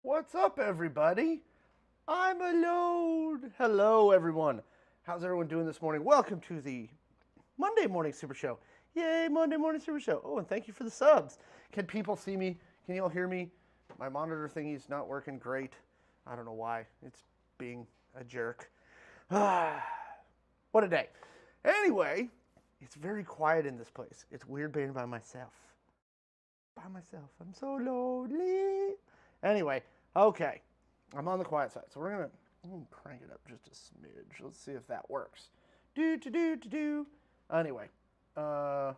What's up, everybody? I'm alone. Hello, everyone. How's everyone doing this morning? Welcome to the Monday Morning Super Show. Yay, Monday Morning Super Show. Oh, and thank you for the subs. Can people see me? Can you all hear me? My monitor thingy's not working great. I don't know why. It's being a jerk. What a day. Anyway, it's very quiet in this place. It's weird being by myself. I'm so lonely. Anyway, okay. I'm on the quiet side. So we're gonna crank it up just a smidge. Let's see if that works. Do. Anyway, watch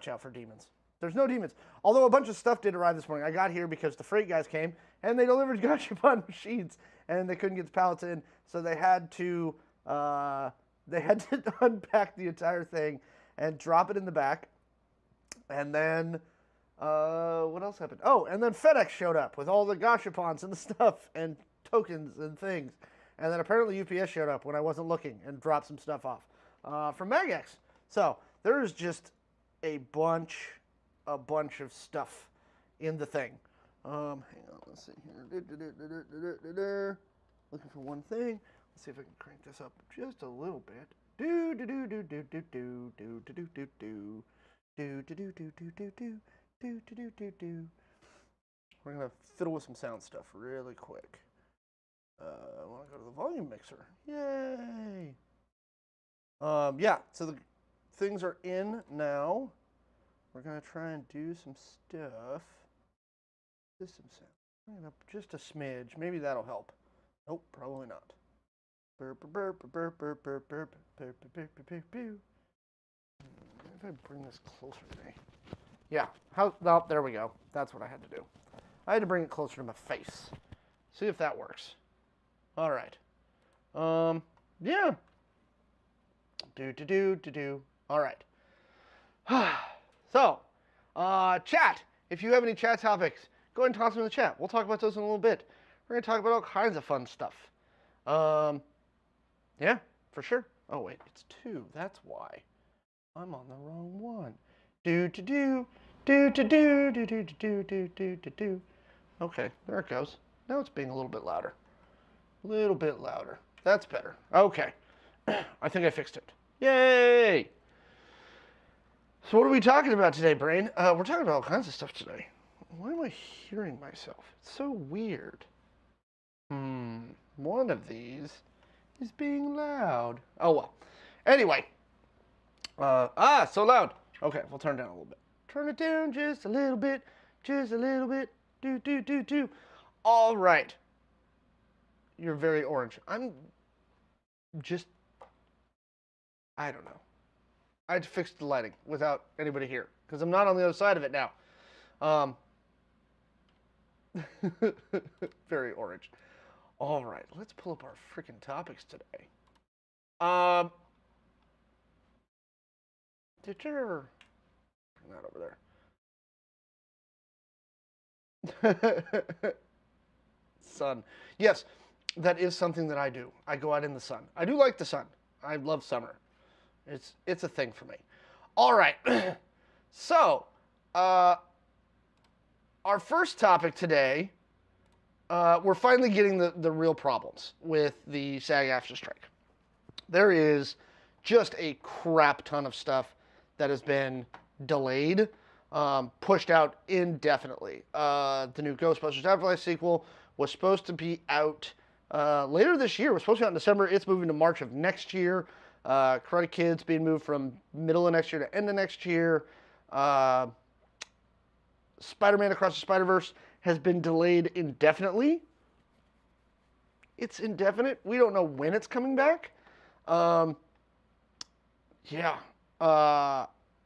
out for demons. There's no demons. Although a bunch of stuff did arrive this morning. I got here because the freight guys came and they delivered gashapon machines and they couldn't get the pallets in, so they had to unpack the entire thing and drop it in the back. And then what else happened? Oh, and then FedEx showed up with all the gashapons and the stuff and tokens and things. And then apparently UPS showed up when I wasn't looking and dropped some stuff off from MagX. So there's just a bunch of stuff in the thing. Hang on, let's see here. Looking for one thing. Let's see if I can crank this up just a little bit. Do. We're gonna fiddle with some sound stuff really quick. I want to go to the volume mixer. Yay! Yeah. So the things are in now. We're gonna try and do some stuff. Just some sound. Bring it up just a smidge. Maybe that'll help. Nope, probably not. If I bring this closer to me. Yeah. Oh, there we go. That's what I had to do. I had to bring it closer to my face. See if that works. All right. Yeah. Do. All right. So, chat. If you have any chat topics, go ahead and toss them in the chat. We'll talk about those in a little bit. We're going to talk about all kinds of fun stuff. Yeah, for sure. Oh, wait. It's 2. That's why. I'm on the wrong one. Do. Okay, there it goes. Now it's being a little bit louder. A little bit louder. That's better. Okay. I think I fixed it. Yay! So what are we talking about today, Brain? We're talking about all kinds of stuff today. Why am I hearing myself? It's so weird. One of these is being loud. Oh, well. Anyway. So loud. Okay, we'll turn it down a little bit. Turn it down just a little bit. Just a little bit. Do. All right. You're very orange. I'm just, I don't know. I had to fix the lighting without anybody here because I'm not on the other side of it now. Very orange. All right, let's pull up our freaking topics today. Bring that over there. Sun. Yes, that is something that I do. I go out in the sun. I do like the sun. I love summer. It's a thing for me. All right. So, our first topic today, we're finally getting the real problems with the SAG-AFTRA strike. There is just a crap ton of stuff that has been delayed, pushed out indefinitely. The new Ghostbusters Afterlife sequel was supposed to be out later this year. It was supposed to be out in December. It's moving to March of next year. Karate Kid's being moved from middle of next year to end of next year. Spider-Man Across the Spider-Verse has been delayed indefinitely. It's indefinite. We don't know when it's coming back. Yeah.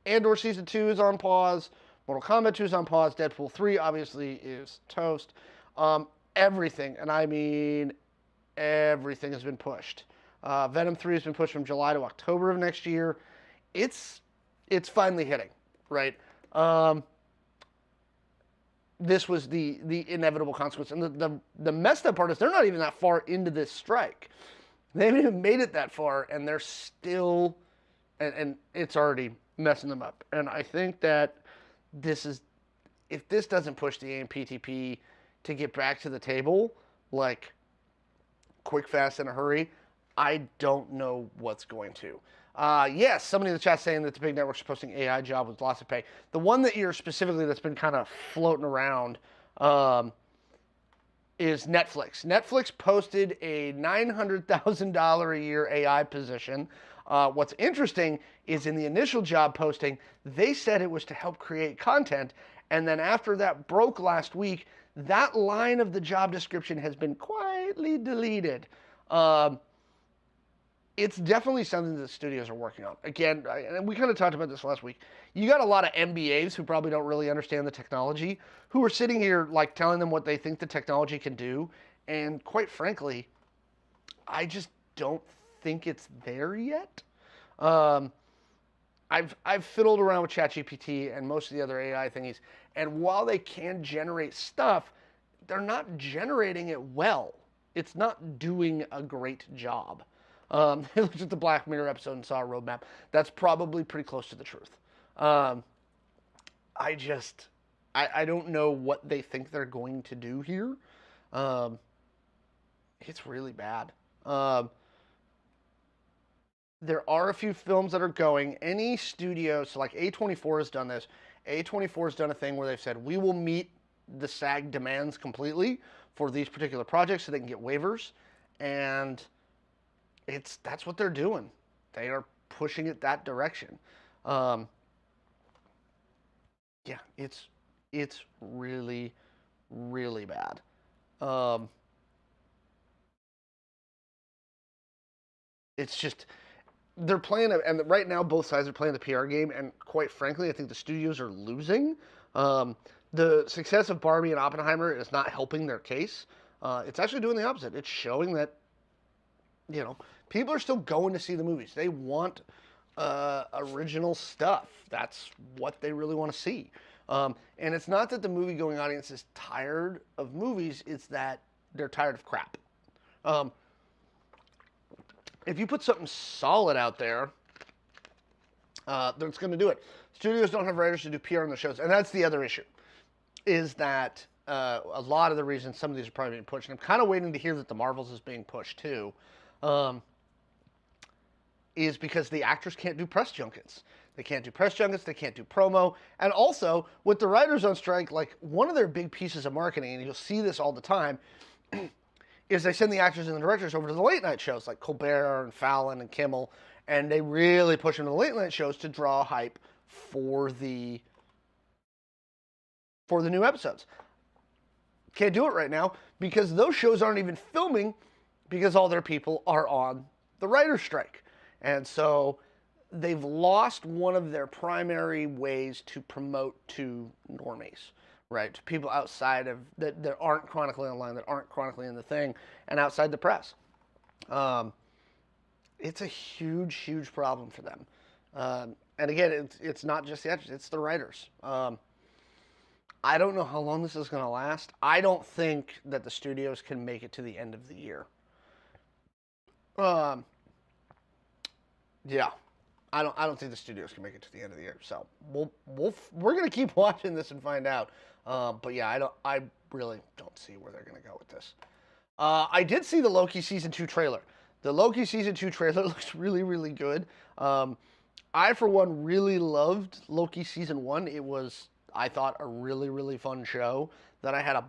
Andor Season 2 is on pause. Mortal Kombat 2 is on pause. Deadpool 3 obviously is toast. Everything, and I mean everything, has been pushed. Venom 3 has been pushed from July to October of next year. It's finally hitting, right? This was the inevitable consequence. And the messed up part is they're not even that far into this strike. They haven't even made it that far, and they're still, and it's already messing them up. And I think that this is, if this doesn't push the AMPTP to get back to the table, like quick, fast, in a hurry, I don't know what's going to. Yes, somebody in the chat saying that the big networks are posting AI job with lots of pay. The one that you're specifically that's been kind of floating around is Netflix. Netflix posted a $900,000 a year AI position. What's interesting is in the initial job posting, they said it was to help create content. And then after that broke last week, that line of the job description has been quietly deleted. It's definitely something that studios are working on. Again, and we kind of talked about this last week. You got a lot of MBAs who probably don't really understand the technology, who are sitting here like telling them what they think the technology can do. And quite frankly, I just don't think it's there yet. I've fiddled around with ChatGPT and most of the other AI thingies, and while they can generate stuff, they're not generating it well. It's not doing a great job. I looked at the Black Mirror episode and saw a roadmap. That's probably pretty close to the truth. I don't know what they think they're going to do here. It's really bad. There are a few films that are going. Any studio, so like A24 has done this. A24 has done a thing where they've said, we will meet the SAG demands completely for these particular projects so they can get waivers. And that's what they're doing. They are pushing it that direction. Yeah, it's really, really bad. It's just they're playing it, and right now both sides are playing the PR game, and quite frankly, I think the studios are losing. The success of Barbie and Oppenheimer is not helping their case. It's actually doing the opposite. It's showing that people are still going to see the movies. They want original stuff. That's what they really want to see. And it's not that the movie-going audience is tired of movies. It's that they're tired of crap. If you put something solid out there, that's going to do it. Studios don't have writers to do PR on the shows. And that's the other issue, is that a lot of the reasons some of these are probably being pushed, and I'm kind of waiting to hear that the Marvels is being pushed too, is because the actors can't do press junkets. They can't do press junkets, they can't do promo. And also, with the writers on strike, like one of their big pieces of marketing, and you'll see this all the time, is they send the actors and the directors over to the late night shows like Colbert and Fallon and Kimmel, and they really push them to the late night shows to draw hype for the new episodes. Can't do it right now because those shows aren't even filming because all their people are on the writer's strike. And so they've lost one of their primary ways to promote to normies, right? To people outside of, that aren't chronically online, that aren't chronically in the thing, and outside the press. It's a huge, huge problem for them. And again, it's not just the actors, it's the writers. I don't know how long this is going to last. I don't think that the studios can make it to the end of the year. Yeah, I don't think the studios can make it to the end of the year. So we're gonna keep watching this and find out. But yeah, I really don't see where they're gonna go with this. I did see the Loki season 2 trailer. The Loki season 2 trailer looks really, really good. I for one really loved Loki season 1. It was, I thought, a really, really fun show that I had a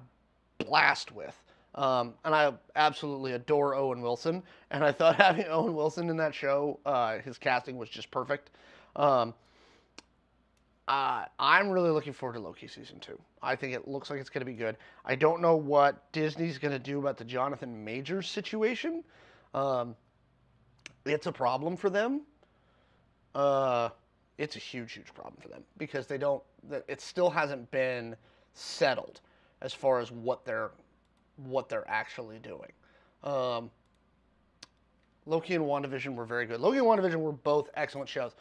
blast with. And I absolutely adore Owen Wilson. And I thought having Owen Wilson in that show, his casting was just perfect. I'm really looking forward to Loki season 2. I think it looks like it's going to be good. I don't know what Disney's going to do about the Jonathan Majors situation. It's a problem for them. It's a huge, huge problem for them because it still hasn't been settled as far as what they're actually doing. Loki and WandaVision were very good. Loki and WandaVision were both excellent shows.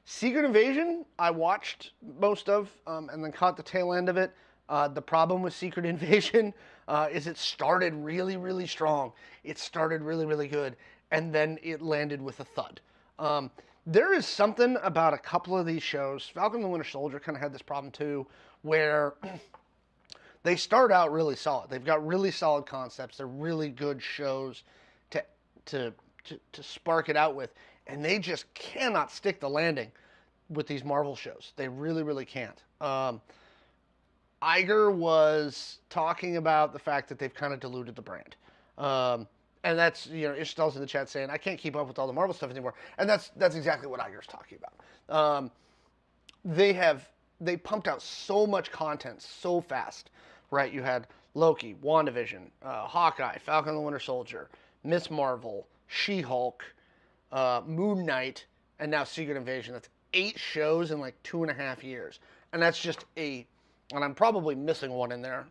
Secret Invasion, I watched most of, and then caught the tail end of it. The problem with Secret Invasion is it started really, really strong. It started really, really good, and then it landed with a thud. There is something about a couple of these shows. Falcon and the Winter Soldier kind of had this problem too, where They start out really solid. They've got really solid concepts. They're really good shows to to to spark it out with, and they just cannot stick the landing with these Marvel shows. They really, really can't. Iger was talking about the fact that they've kind of diluted the brand. And that's, Ishtal's in the chat saying, I can't keep up with all the Marvel stuff anymore. And that's exactly what Iger's talking about. They pumped out so much content so fast, right? You had Loki, WandaVision, Hawkeye, Falcon and the Winter Soldier, Miss Marvel, She-Hulk, Moon Knight, and now Secret Invasion. That's 8 shows in like 2.5 years. And that's just and I'm probably missing one in there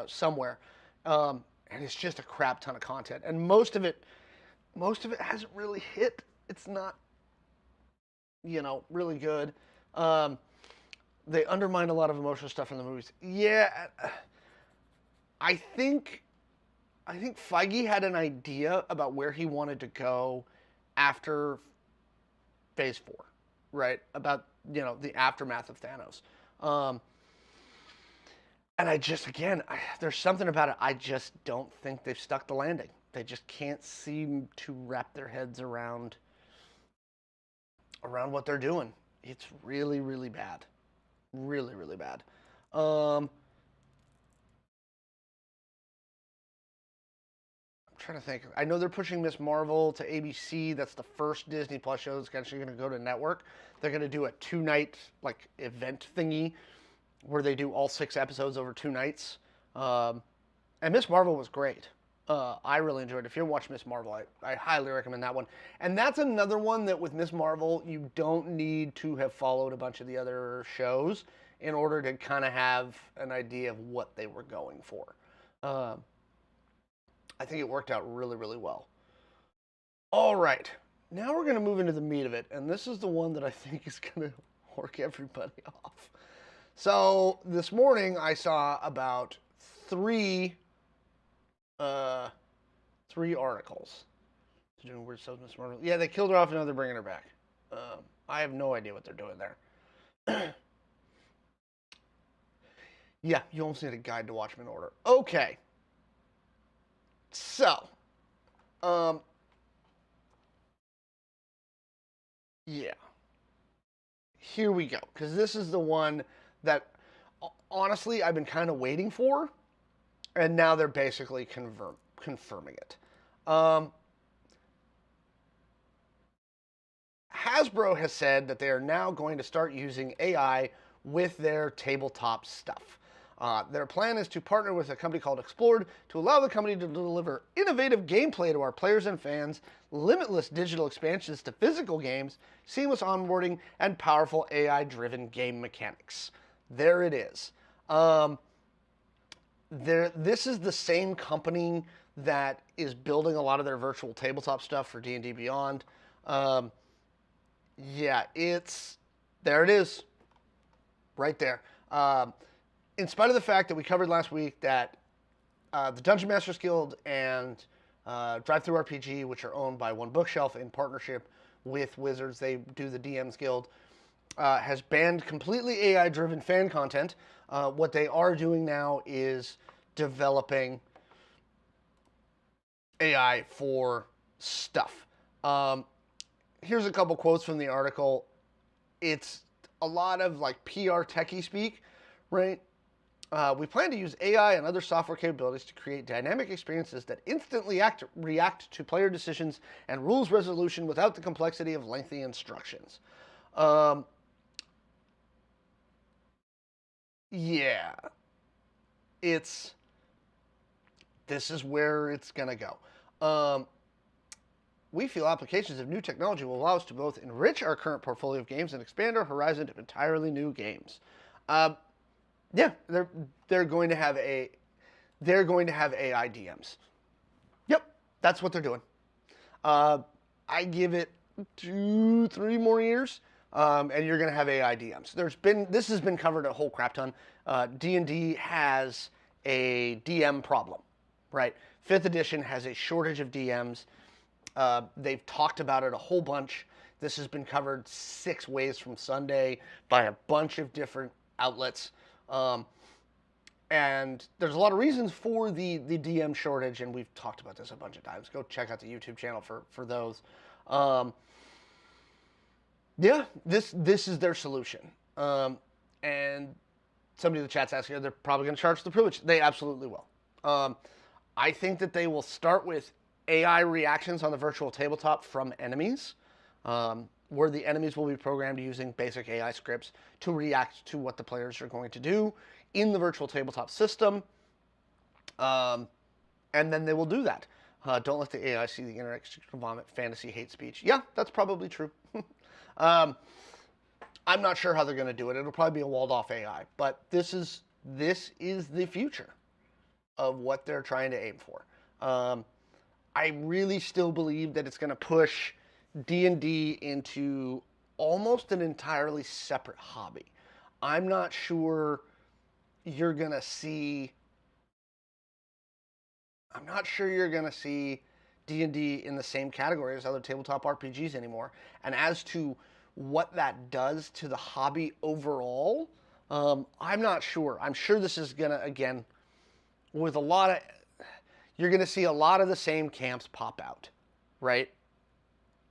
somewhere. And it's just a crap ton of content. And most of it hasn't really hit. It's not, really good. They undermine a lot of emotional stuff in the movies. Yeah, I think Feige had an idea about where he wanted to go after Phase 4, right? About, the aftermath of Thanos. And there's something about it. I just don't think they've stuck the landing. They just can't seem to wrap their heads around what they're doing. It's really, really bad. Really, really bad. I'm trying to think. I know they're pushing Miss Marvel to ABC. That's the first Disney Plus show that's actually going to go to network. They're going to do a 2-night event thingy where they do all 6 episodes over 2 nights. And Miss Marvel was great. I really enjoyed it. If you ever watched Miss Marvel, I highly recommend that one. And that's another one that with Miss Marvel, you don't need to have followed a bunch of the other shows in order to kind of have an idea of what they were going for. I think it worked out really, really well. All right. Now we're going to move into the meat of it. And this is the one that I think is going to work everybody off. So this morning I saw about 3 articles. Doing weird stuff, Miss Marvel. Yeah, they killed her off and now they're bringing her back. I have no idea what they're doing there. Yeah, you almost need a guide to watch them in order. Okay. So, yeah. Here we go. Because this is the one that, honestly, I've been kind of waiting for. And now they're basically confirming it. Hasbro has said that they are now going to start using AI with their tabletop stuff. Their plan is to partner with a company called Explored to allow the company to deliver innovative gameplay to our players and fans, limitless digital expansions to physical games, seamless onboarding, and powerful AI-driven game mechanics. There it is. This is the same company that is building a lot of their virtual tabletop stuff for D&D Beyond. Yeah, there it is. Right there. In spite of the fact that we covered last week that the Dungeon Masters Guild and Drive-Thru RPG, which are owned by One Bookshelf in partnership with Wizards, they do the DMs Guild, has banned completely AI-driven fan content. What they are doing now is developing AI for stuff. Here's a couple quotes from the article. It's a lot of PR techie speak, right? We plan to use AI and other software capabilities to create dynamic experiences that instantly react to player decisions and rules resolution without the complexity of lengthy instructions. Yeah, this is where it's gonna go. We feel applications of new technology will allow us to both enrich our current portfolio of games and expand our horizon to entirely new games. Yeah, they're going to have AI DMs. Yep, that's what they're doing. I give it 2-3 more years, and you're going to have AI DMs. This has been covered a whole crap ton. D&D has a DM problem, right? 5th edition has a shortage of DMs. They've talked about it a whole bunch. This has been covered 6 ways from Sunday by a bunch of different outlets. And there's a lot of reasons for the DM shortage, and we've talked about this a bunch of times. Go check out the YouTube channel for those. Yeah, this is their solution. And somebody in the chat's asking, they're probably going to charge the privilege. They absolutely will. I think that they will start with AI reactions on the virtual tabletop from enemies, where the enemies will be programmed using basic AI scripts to react to what the players are going to do in the virtual tabletop system. And then they will do that. Don't let the AI see the internet vomit fantasy hate speech. Yeah, that's probably true. I'm not sure how they're going to do it. It'll probably be a walled-off AI. But this is the future of what they're trying to aim for. I really still believe that it's going to push D&D into almost an entirely separate hobby. I'm not sure you're going to see... I'm not sure you're going to see D&D in the same category as other tabletop RPGs anymore. And as to what that does to the hobby overall, I'm not sure. I'm sure this is going to, again, with a lot of... You're going to see a lot of the same camps pop out, right?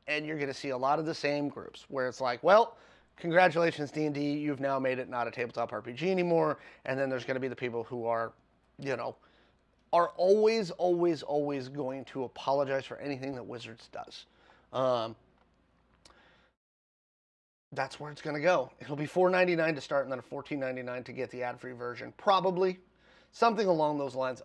And you're going to see a lot of the same groups where it's like, well, congratulations, D&D, you've now made it not a tabletop RPG anymore. And then there's going to be the people who are, are always going to apologize for anything that Wizards does. That's where it's going to go. It'll be $4.99 to start and then $14.99 to get the ad-free version. Probably. Something along those lines.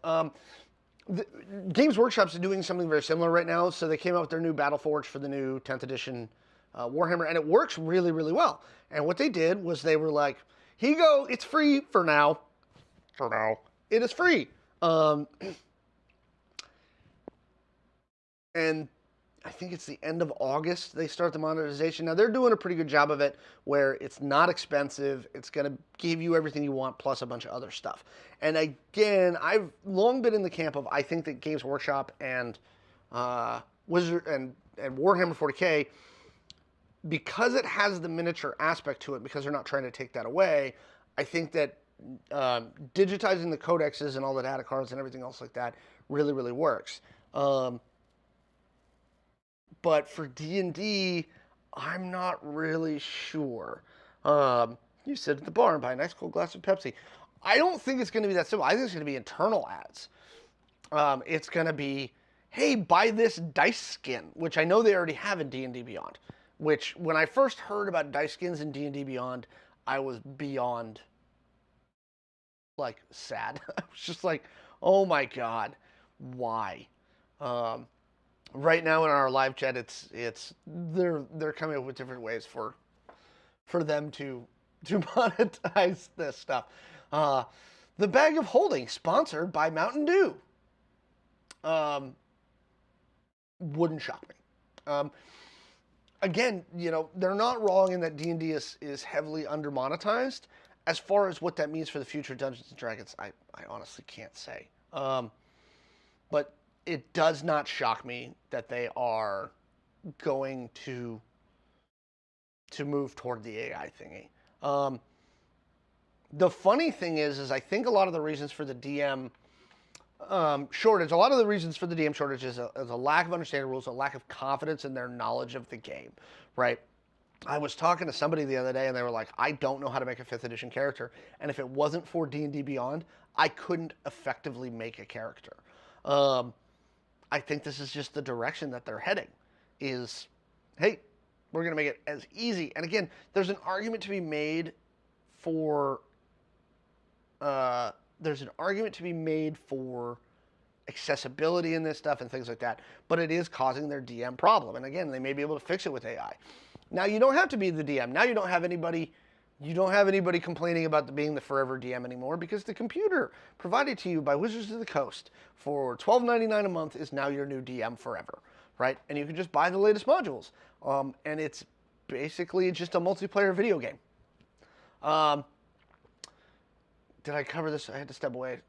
Games Workshop's doing something very similar right now. So they came out with their new Battleforge for the new 10th edition Warhammer, and it works really, really well. And what they did was they were like, here you go, it's free for now. For now. It is free. And I think it's the end of August they start the monetization. Now, they're doing a pretty good job of it where it's not expensive. It's going to give you everything you want plus a bunch of other stuff. And again, I've long been in the camp of I think that Games Workshop and Wizard and Warhammer 40K, because it has the miniature aspect to it, because they're not trying to take that away, I think that digitizing the codexes and all the data cards and everything else like that really, really works. But for D&D, I'm not really sure. You sit at the bar and buy a nice cold glass of Pepsi. I don't think it's going to be that simple. I think it's going to be internal ads. It's going to be, hey, buy this dice skin, which I know they already have in D&D Beyond. Which, when I first heard about dice skins in D&D Beyond, I was beyond, sad. I was just like, oh my god, why? Right now in our live chat, they're coming up with different ways for them to monetize this stuff. The Bag of Holding, sponsored by Mountain Dew. Wouldn't shock me. Again, they're not wrong in that D&D is heavily under-monetized. As far as what that means for the future of Dungeons & Dragons, I honestly can't say. But it does not shock me that they are going to move toward the AI thingy. The funny thing is I think a lot of the reasons for the DM shortage, is a lack of understanding rules, a lack of confidence in their knowledge of the game, right? I was talking to somebody the other day, and they were like, I don't know how to make a 5th edition character, and if it wasn't for D&D Beyond, I couldn't effectively make a character. I think this is just the direction that they're heading, is, hey, we're going to make it as easy. And again, there's an argument to be made for accessibility in this stuff and things like that, but it is causing their DM problem. And again, they may be able to fix it with AI. Now, you don't have to be the DM. Now you don't have anybody complaining about being the forever DM anymore, because the computer provided to you by Wizards of the Coast for $12.99 a month is now your new DM forever, right? And you can just buy the latest modules. And it's basically just a multiplayer video game. Did I cover this? I had to step away.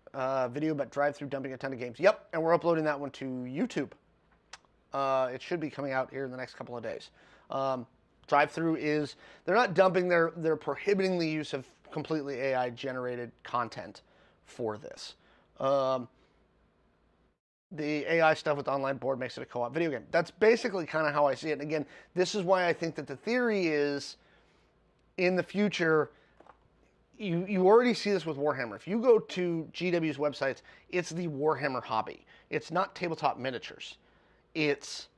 Video about drive-through dumping a ton of games. Yep, and we're uploading that one to YouTube. It should be coming out here in the next couple of days. Drive-through is, they're not dumping, they're prohibiting the use of completely AI-generated content for this. The AI stuff with online board makes it a co-op video game. That's basically kind of how I see it. And again, this is why I think that the theory is, in the future, you already see this with Warhammer. If you go to GW's websites, it's the Warhammer hobby. It's not tabletop miniatures. It's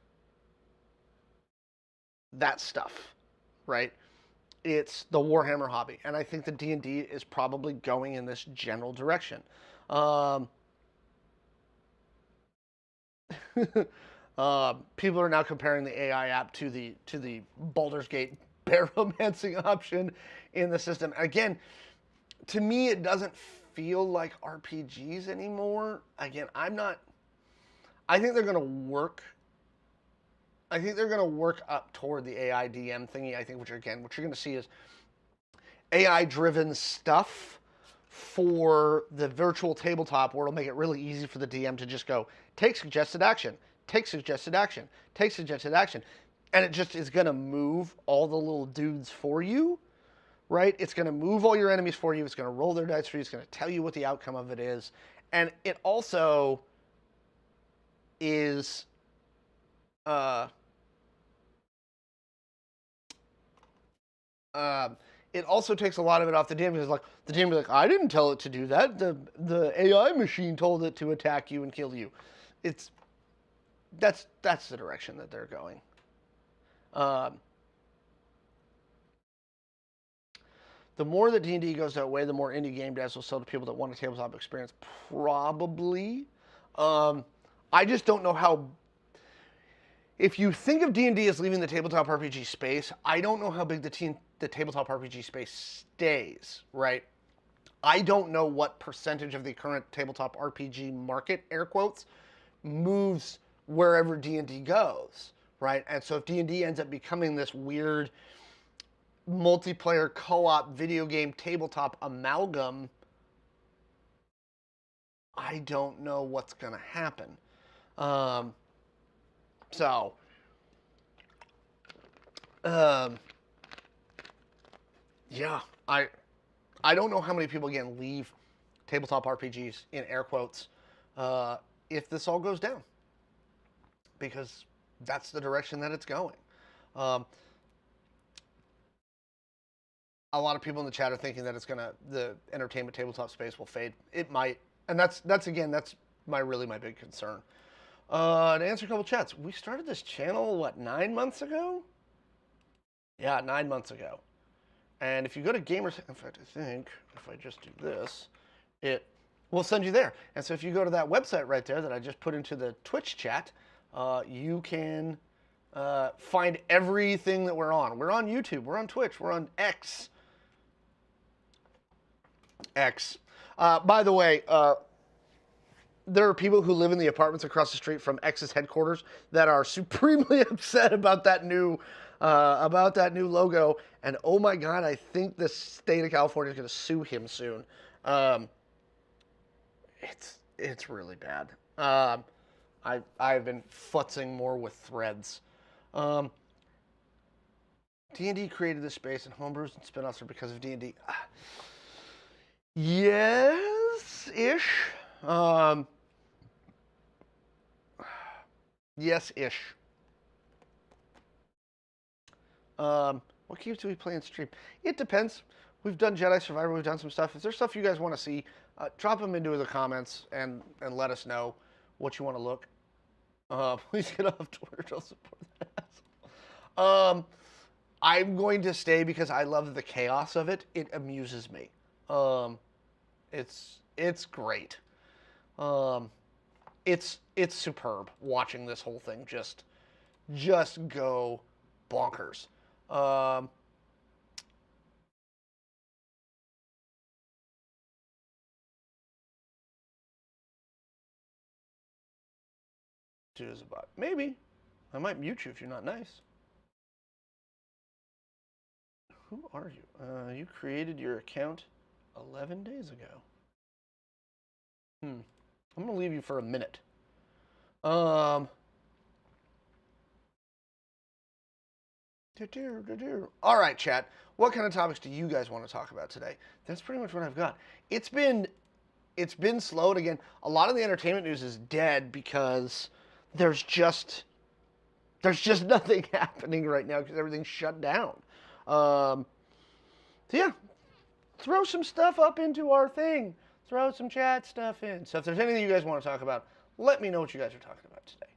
that stuff, right? It's the Warhammer hobby. And I think the D&D is probably going in this general direction. People are now comparing the AI app to the Baldur's Gate baromancing option in the system. Again, to me, it doesn't feel like RPGs anymore. Again, I think they're going to work. I think they're going to work up toward the AI DM thingy. I think what you're going to see is AI-driven stuff for the virtual tabletop, where it'll make it really easy for the DM to just go, take suggested action, take suggested action, take suggested action. And it just is going to move all the little dudes for you, right? It's going to move all your enemies for you. It's going to roll their dice for you. It's going to tell you what the outcome of it is. And it also is... it also takes a lot of it off the DM, because like the DM is like, I didn't tell it to do that. The AI machine told it to attack you and kill you. That's the direction that they're going. The more that D&D goes that way, the more indie game devs will sell to people that want a tabletop experience. Probably. I just don't know how. If you think of D&D as leaving the tabletop RPG space, I don't know how big the tabletop RPG space stays, right? I don't know what percentage of the current tabletop RPG market, air quotes, moves wherever D&D goes, right? And so if D&D ends up becoming this weird multiplayer co-op video game tabletop amalgam, I don't know what's going to happen. Yeah, I don't know how many people, again, leave tabletop RPGs, in air quotes, if this all goes down. Because that's the direction that it's going. A lot of people in the chat are thinking that the entertainment tabletop space will fade. It might. And that's my big concern. To answer a couple chats, we started this channel, 9 months ago? Yeah, 9 months ago. And if you go to Gamers, in fact, I think if I just do this, it will send you there. And so if you go to that website right there that I just put into the Twitch chat, you can find everything that we're on. We're on YouTube. We're on Twitch. We're on X. By the way, there are people who live in the apartments across the street from X's headquarters that are supremely upset about that new logo. And oh my God, I think the state of California is going to sue him soon. It's really bad. I've been futzing more with threads. D&D created this space, and homebrews and spinoffs are because of D&D. Yes-ish. Yes-ish. What games do we play and stream? It depends. We've done Jedi Survivor. We've done some stuff. If there's stuff you guys want to see, drop them into the comments and let us know what you want to look. Please get off Twitter. Don't support that asshole. I'm going to stay because I love the chaos of it. It amuses me. It's great. It's superb watching this whole thing just go bonkers. Maybe. I might mute you if you're not nice. Who are you? You created your account 11 days ago. I'm going to leave you for a minute. All right, chat. What kind of topics do you guys want to talk about today? That's pretty much what I've got. It's been it's been slowed again. A lot of the entertainment news is dead because there's just nothing happening right now because everything's shut down. So yeah, throw some stuff up into our thing. Throw some chat stuff in. So if there's anything you guys want to talk about, let me know what you guys are talking about today.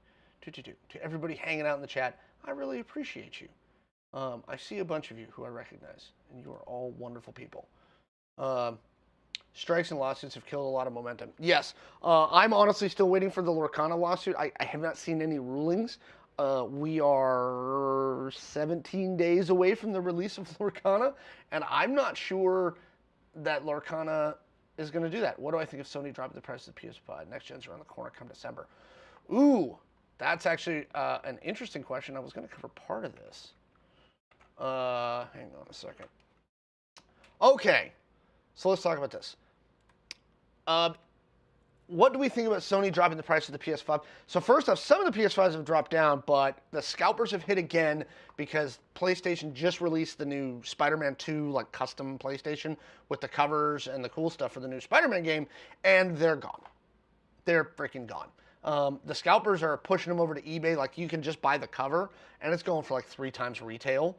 To everybody hanging out in the chat, I really appreciate you. I see a bunch of you who I recognize, and you are all wonderful people. Strikes and lawsuits have killed a lot of momentum. Yes, I'm honestly still waiting for the Lorcana lawsuit. I have not seen any rulings. We are 17 days away from the release of Lorcana, and I'm not sure that Lorcana is going to do that. What do I think of Sony dropping the price of the PS5? Next gen's around the corner come December. Ooh, that's actually an interesting question. I was going to cover part of this. Hang on a second. Okay, so let's talk about this. What do we think about Sony dropping the price of the PS5? So first off, some of the PS5s have dropped down, but the scalpers have hit again because PlayStation just released the new Spider-Man 2 like custom PlayStation with the covers and the cool stuff for the new Spider-Man game, and they're gone. They're freaking gone. The scalpers are pushing them over to eBay. Like you can just buy the cover, and it's going for like 3 times retail.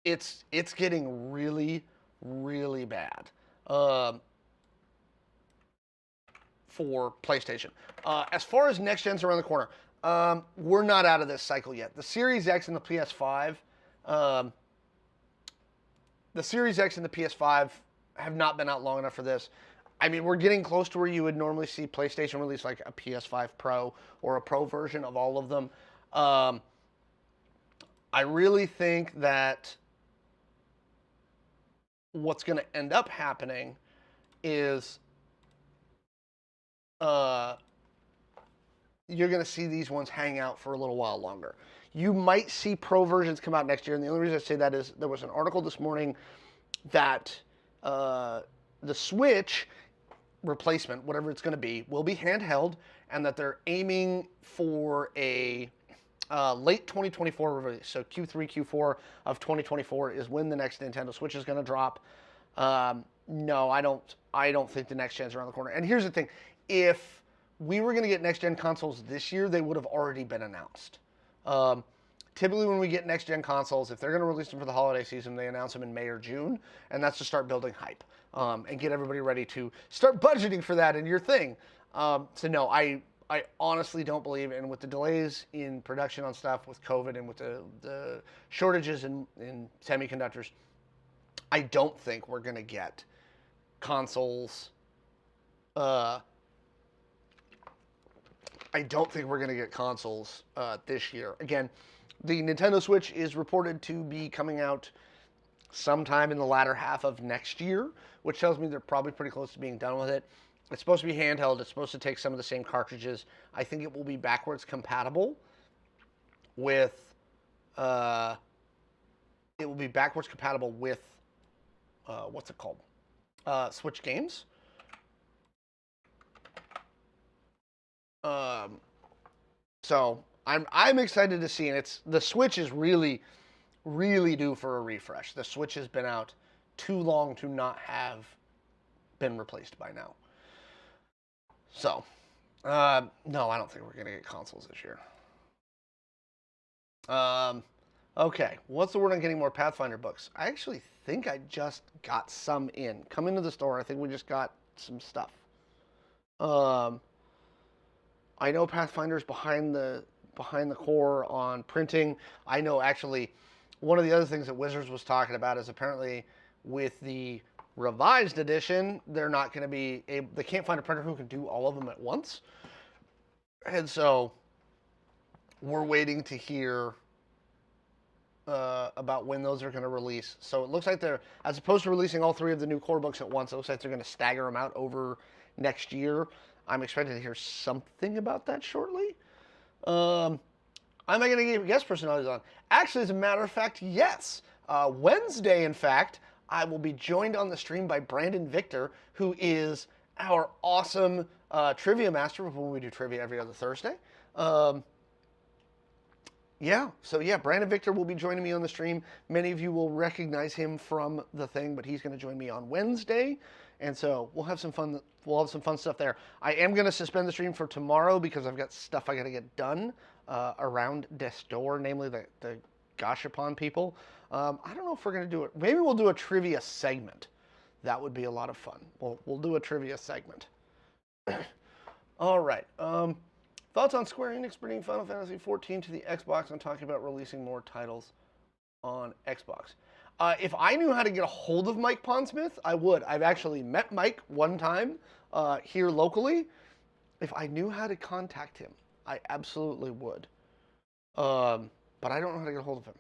It's getting really, really bad for PlayStation. As far as next gens around the corner, we're not out of this cycle yet. The Series X and the PS5, have not been out long enough for this. I mean, we're getting close to where you would normally see PlayStation release like a PS5 Pro or a Pro version of all of them. I really think that what's going to end up happening is you're going to see these ones hang out for a little while longer. You might see Pro versions come out next year, and the only reason I say that is there was an article this morning that the Switch replacement, whatever it's going to be, will be handheld, and that they're aiming for a late 2024 release. So Q3, Q4 of 2024 is when the next Nintendo Switch is going to drop. No, I don't think the next gen's around the corner. And here's the thing: if we were going to get next gen consoles this year, they would have already been announced. Typically, when we get next gen consoles, if they're going to release them for the holiday season, they announce them in May or June, and that's to start building hype and get everybody ready to start budgeting for that in your thing. So no, I honestly don't believe, and with the delays in production on stuff with COVID and with the shortages in semiconductors, I don't think we're going to get consoles. I don't think we're going to get consoles this year. Again, the Nintendo Switch is reported to be coming out sometime in the latter half of next year, which tells me they're probably pretty close to being done with it. It's supposed to be handheld. It's supposed to take some of the same cartridges. I think it will be backwards compatible with. It will be backwards compatible with. What's it called? Switch games. So I'm excited to see, and the Switch is really, really due for a refresh. The Switch has been out too long to not have been replaced by now. So, no, I don't think we're going to get consoles this year. Okay, what's the word on getting more Pathfinder books? I actually think I just got some in. Come into the store, I think we just got some stuff. I know Pathfinder's behind the core on printing. I know actually one of the other things that Wizards was talking about is apparently with the revised edition, they're not going to be able, they can't find a printer who can do all of them at once. And so we're waiting to hear about when those are going to release. So it looks like they're, as opposed to releasing all 3 of the new core books at once, it looks like they're going to stagger them out over next year. I'm expecting to hear something about that shortly. Am I going to get guest personalities on? Actually, as a matter of fact, yes. Wednesday, in fact, I will be joined on the stream by Brandon Victor, who is our awesome trivia master when we do trivia every other Thursday. Yeah, so yeah, Brandon Victor will be joining me on the stream. Many of you will recognize him from the thing, but he's going to join me on Wednesday, and so we'll have some fun. We'll have some fun stuff there. I am going to suspend the stream for tomorrow because I've got stuff I got to get done around Destor, namely the Gashapon people. I don't know if we're going to do it. Maybe we'll do a trivia segment. That would be a lot of fun. We'll do a trivia segment. All right. Thoughts on Square Enix bringing Final Fantasy XIV to the Xbox and talking about releasing more titles on Xbox? If I knew how to get a hold of Mike Pondsmith, I would. I've actually met Mike one time here locally. If I knew how to contact him, I absolutely would. But I don't know how to get a hold of him.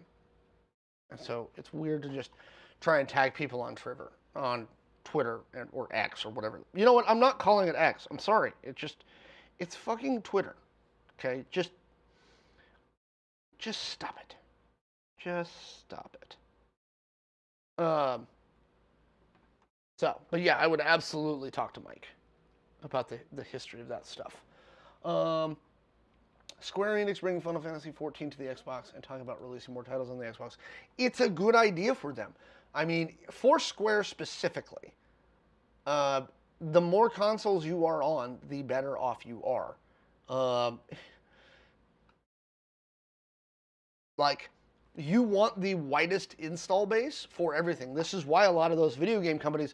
And so it's weird to just try and tag people on Twitter or X or whatever. You know what? I'm not calling it X. I'm sorry. It's fucking Twitter. Okay, just stop it. Just stop it. But yeah, I would absolutely talk to Mike about the history of that stuff. Square Enix bringing Final Fantasy XIV to the Xbox and talking about releasing more titles on the Xbox. It's a good idea for them. I mean, for Square specifically, the more consoles you are on, the better off you are. Like, you want the widest install base for everything. This is why a lot of those video game companies,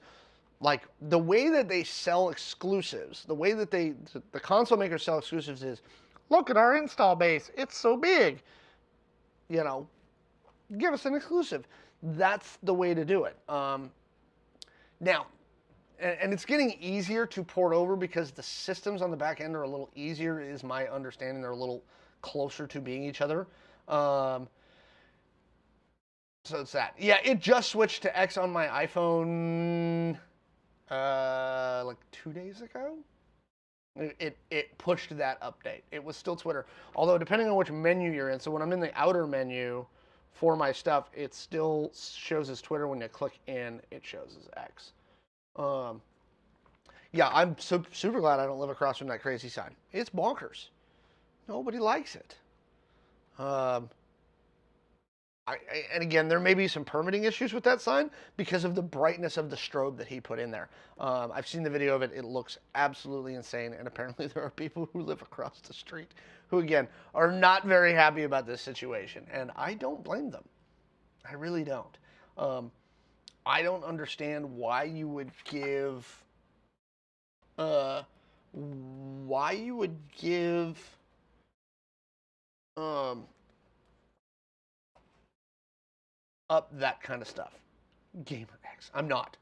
like, the way that they sell exclusives, the way that the console makers sell exclusives is, look at our install base. It's so big. You know, give us an exclusive. That's the way to do it. Now, and it's getting easier to port over because the systems on the back end are a little easier, is my understanding. They're a little closer to being each other. So it's that. Yeah, it just switched to X on my iPhone like 2 days ago. It pushed that update. It was still Twitter. Although, depending on which menu you're in, so when I'm in the outer menu for my stuff, it still shows as Twitter. When you click in, it shows as X. Yeah, I'm super glad I don't live across from that crazy sign. It's bonkers. Nobody likes it. And again, there may be some permitting issues with that sign because of the brightness of the strobe that he put in there. I've seen the video of it. It looks absolutely insane. And apparently there are people who live across the street who, again, are not very happy about this situation. And I don't blame them. I really don't. I don't understand why you would give... up that kind of stuff. Gamer X. I'm not.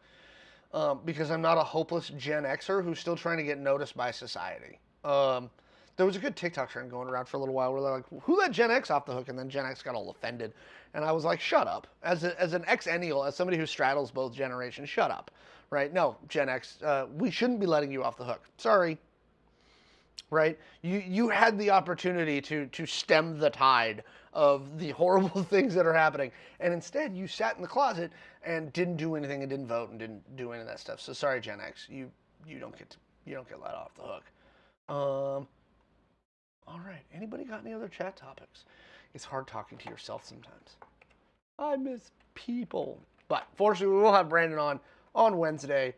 Because I'm not a hopeless Gen Xer who's still trying to get noticed by society. There was a good TikTok trend going around for a little while where they're like, who let Gen X off the hook? And then Gen X got all offended. And I was like, shut up. As an Xennial, as somebody who straddles both generations, shut up. Right? No, Gen X, we shouldn't be letting you off the hook. Sorry. Right? You had the opportunity to stem the tide of the horrible things that are happening, and instead you sat in the closet and didn't do anything and didn't vote and didn't do any of that stuff. So sorry, Gen X, you don't get let off the hook. All right. Anybody got any other chat topics? It's hard talking to yourself sometimes. I miss people, but fortunately we will have Brandon on Wednesday,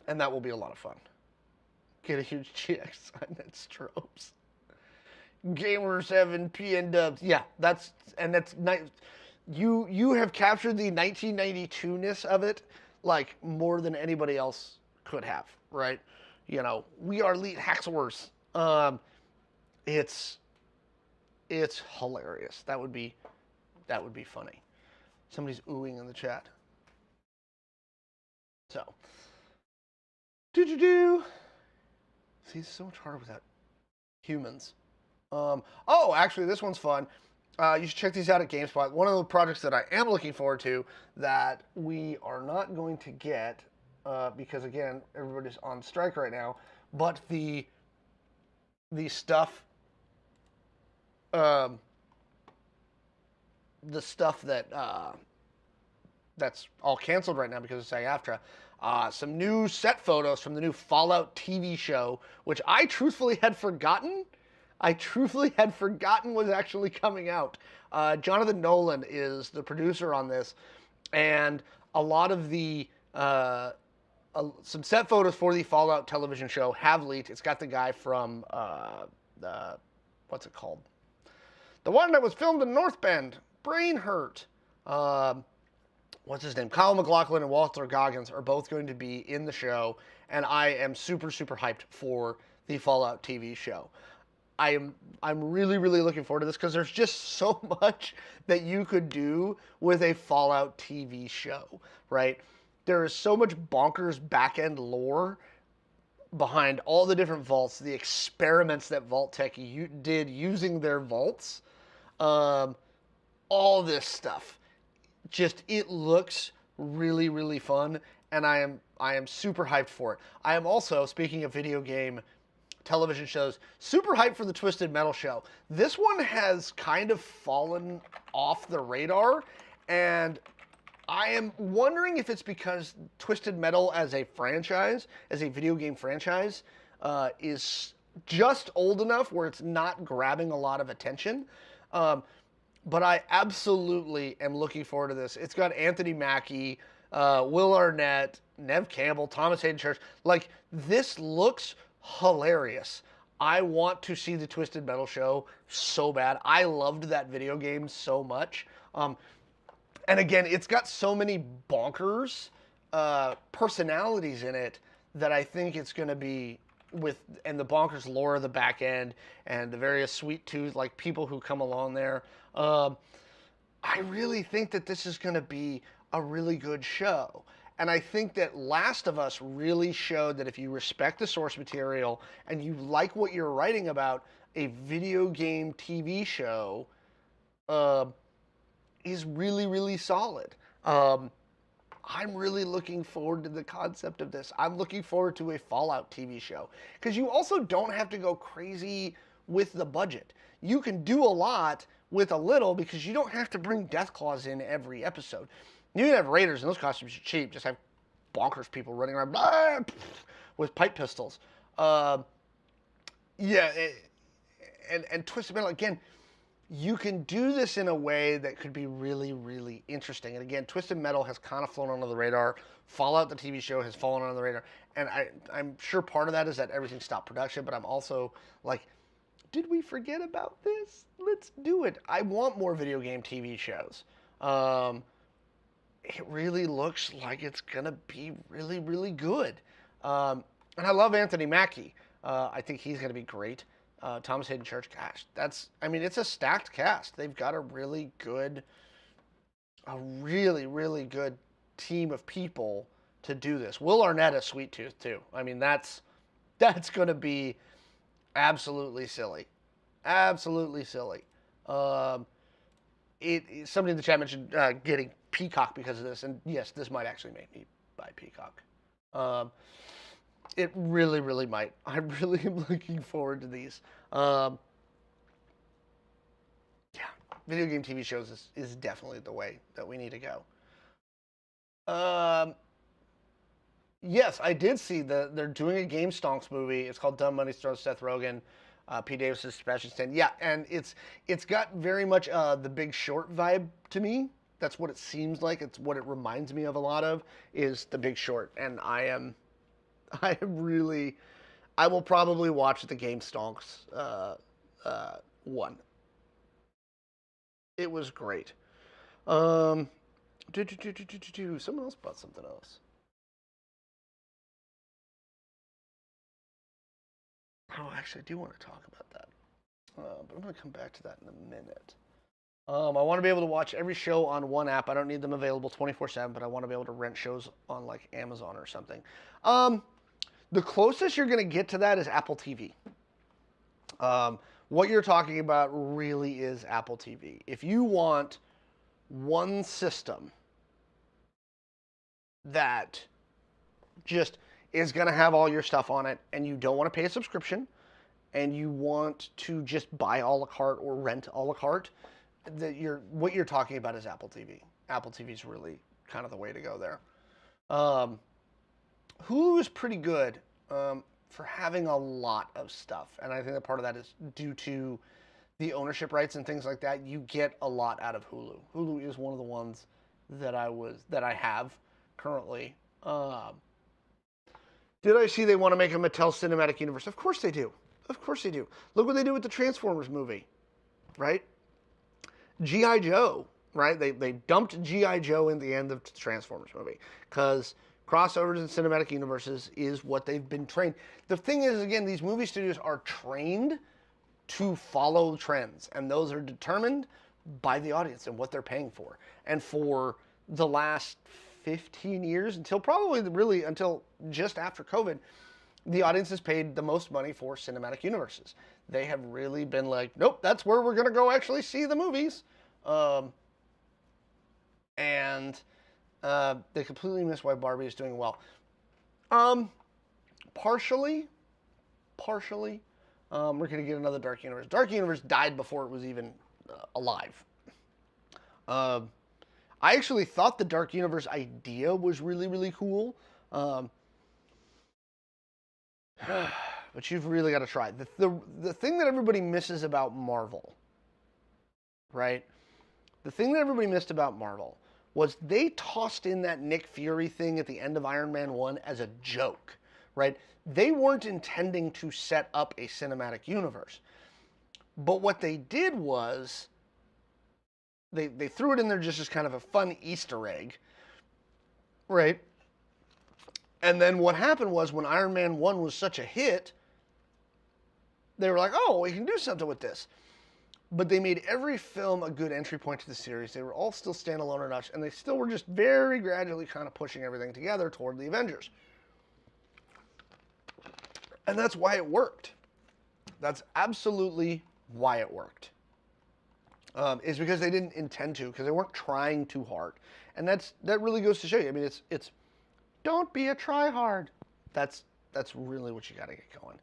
and that will be a lot of fun. Get a huge GX sign that strobes. Heaven PNW. Yeah, that's nice. You have captured the 1992-ness of it like more than anybody else could have, right? You know, we are elite hacksaws. It's hilarious. That would be funny. Somebody's oohing in the chat. So, see, it's so much harder without humans. Actually, this one's fun. You should check these out at GameSpot. One of the projects that I am looking forward to that we are not going to get because, again, everybody's on strike right now. But the stuff, that that's all canceled right now because of SAG-AFTRA. Some new set photos from the new Fallout TV show, which I truthfully had forgotten I truthfully had forgotten was actually coming out. Jonathan Nolan is the producer on this, and a lot of the some set photos for the Fallout television show have leaked. It's got the guy from what's it called? The one that was filmed in North Bend, Brain Hurt. What's his name? Kyle MacLachlan and Walter Goggins are both going to be in the show, and I am super, super hyped for the Fallout TV show. I'm really, really looking forward to this because there's just so much that you could do with a Fallout TV show, right? There is so much bonkers back-end lore behind all the different vaults, the experiments that Vault-Tec did using their vaults, all this stuff. Just, it looks really, really fun, and I am super hyped for it. I am also, speaking of video game television shows, super hyped for the Twisted Metal show. This one has kind of fallen off the radar, and I am wondering if it's because Twisted Metal as a franchise, as a video game franchise, is just old enough where it's not grabbing a lot of attention. But I absolutely am looking forward to this. It's got Anthony Mackie, Will Arnett, Nev Campbell, Thomas Hayden Church. Like, this looks hilarious. I want to see the Twisted Metal show so bad. I loved that video game so much. And again, it's got so many bonkers personalities in it that I think it's going to be and the bonkers lore of the back end and the various sweet tooth, like, people who come along there. I really think that this is going to be a really good show. And I think that Last of Us really showed that if you respect the source material and you like what you're writing about, a video game TV show is really, really solid. I'm really looking forward to the concept of this. I'm looking forward to a Fallout TV show. Because you also don't have to go crazy with the budget. You can do a lot with a little because you don't have to bring Deathclaws in every episode. You can have Raiders, and those costumes are cheap. Just have bonkers people running around with pipe pistols. And Twisted Metal, again, you can do this in a way that could be really, really interesting. And again, Twisted Metal has kind of flown under the radar. Fallout, the TV show, has fallen under the radar. And I'm sure part of that is that everything stopped production, but I'm also like, did we forget about this? Let's do it. I want more video game TV shows. It really looks like it's going to be really, really good. And I love Anthony Mackie. I think he's going to be great. Thomas Hayden Church, gosh, it's a stacked cast. They've got a really, really good team of people to do this. Will Arnett is Sweet Tooth, too. I mean, that's going to be absolutely silly. Absolutely silly. Somebody in the chat mentioned getting Peacock because of this, and yes, this might actually make me buy Peacock. It really, really might. I really am looking forward to these. Yeah, video game TV shows is definitely the way that we need to go. Yes, I did see that they're doing a Game Stonks movie. It's called Dumb Money Stars Seth Rogen, Pete Davidson, Sebastian Stan. Yeah, and it's got very much the Big Short vibe to me. That's what it seems like. It's what it reminds me of a lot of is the Big Short, and I will probably watch the Game Stonks one. It was great. Someone else bought something else. Oh, actually, I do want to talk about that. But I'm going to come back to that in a minute. I want to be able to watch every show on one app. I don't need them available 24/7, but I want to be able to rent shows on, like, Amazon or something. The closest you're going to get to that is Apple TV. What you're talking about really is Apple TV. If you want one system that just is going to have all your stuff on it, and you don't want to pay a subscription, and you want to just buy a la carte or rent a la carte, what you're talking about is Apple TV. Apple TV is really kind of the way to go there. Hulu is pretty good. for having a lot of stuff. And I think that part of that is due to the ownership rights and things like that. You get a lot out of Hulu. Hulu is one of the ones that I have currently. Did I see they want to make a Mattel Cinematic Universe? Of course they do. Of course they do. Look what they do with the Transformers movie, right? G.I. Joe, right? They dumped G.I. Joe in the end of the Transformers movie because crossovers and cinematic universes is what they've been trained. The thing is, again, these movie studios are trained to follow trends, and those are determined by the audience and what they're paying for. And for the last 15 years, until just after COVID, the audience has paid the most money for cinematic universes. They have really been like, nope, that's where we're going to go actually see the movies. And they completely miss why Barbie is doing well. Partially. We're going to get another Dark Universe. Dark Universe died before it was even alive. I actually thought the Dark Universe idea was really, really cool. But you've really got to try. The thing that everybody misses about Marvel, right? The thing that everybody missed about Marvel was they tossed in that Nick Fury thing at the end of Iron Man 1 as a joke, right? They weren't intending to set up a cinematic universe. But what they did was they threw it in there just as kind of a fun Easter egg, right? And then what happened was when Iron Man 1 was such a hit, they were like, oh, we can do something with this. But they made every film a good entry point to the series. They were all still standalone enough, and they still were just very gradually kind of pushing everything together toward the Avengers. And that's why it worked. That's absolutely why it worked. Is because they didn't intend to, because they weren't trying too hard. And that really goes to show you. I mean, it's don't be a tryhard. That's really what you got to get going.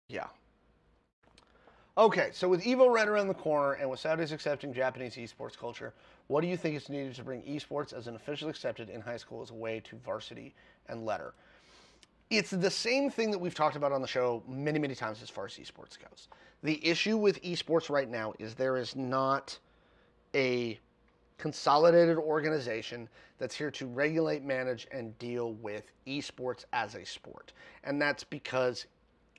Yeah. Okay, so with Evo right around the corner and with Saudis accepting Japanese esports culture, what do you think is needed to bring esports as an officially accepted in high school as a way to varsity and letter? It's the same thing that we've talked about on the show many, many times as far as esports goes. The issue with esports right now is there is not a consolidated organization that's here to regulate, manage, and deal with esports as a sport. And that's because